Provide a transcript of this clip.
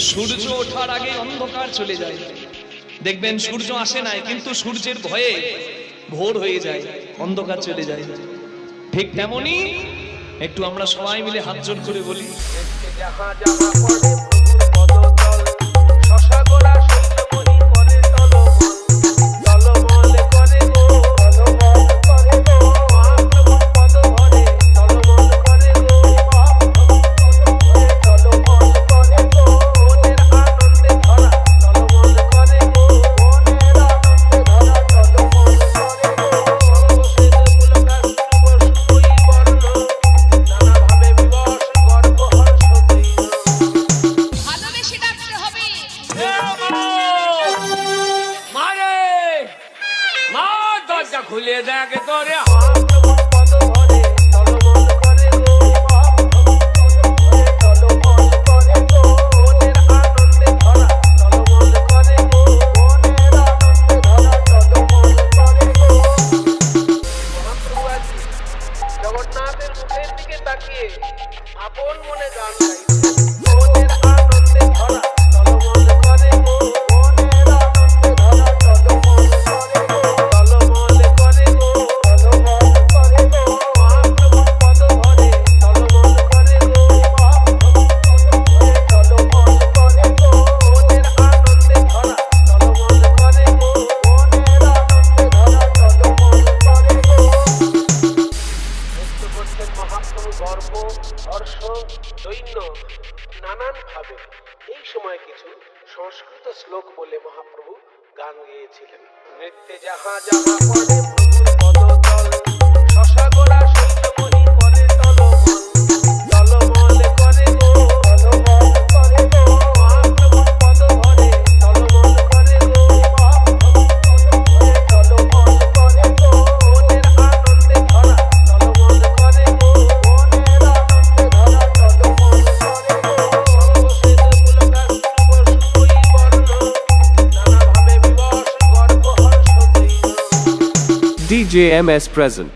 সূর্য ওঠার আগে অন্ধকার চলে যায়। দেখবেন সূর্য আসে নাই, কিন্তু সূর্যের ভয়ে ভোর হয়ে যায়, অন্ধকার চলে যায়। ঠিক তেমনি একটু আমরা সবাই মিলে হাত জোড় করে বলি, খুলে দেখে তোরে জগন্নাথের মুখের দিকে তাকিয়ে আপন মনে গান গর্ব, হর্ষ, দৈন্য নানান ভাবে এই সময় কিছু সংস্কৃত শ্লোক বলে মহাপ্রভু গান গেয়েছিলেন। নৃত্যে যাহা যাহা পড়ে প্রভুর পদতল, শশা গোড়া সূর্যমণি করে টলমল, টলমল করে গো, টলমল করে গো, মহাপ্রভুর পদ ধরে টলমল করে গো, টলমল করে গো, মনের আনন্দে ধরা টলমল করে গো, DJ MS present.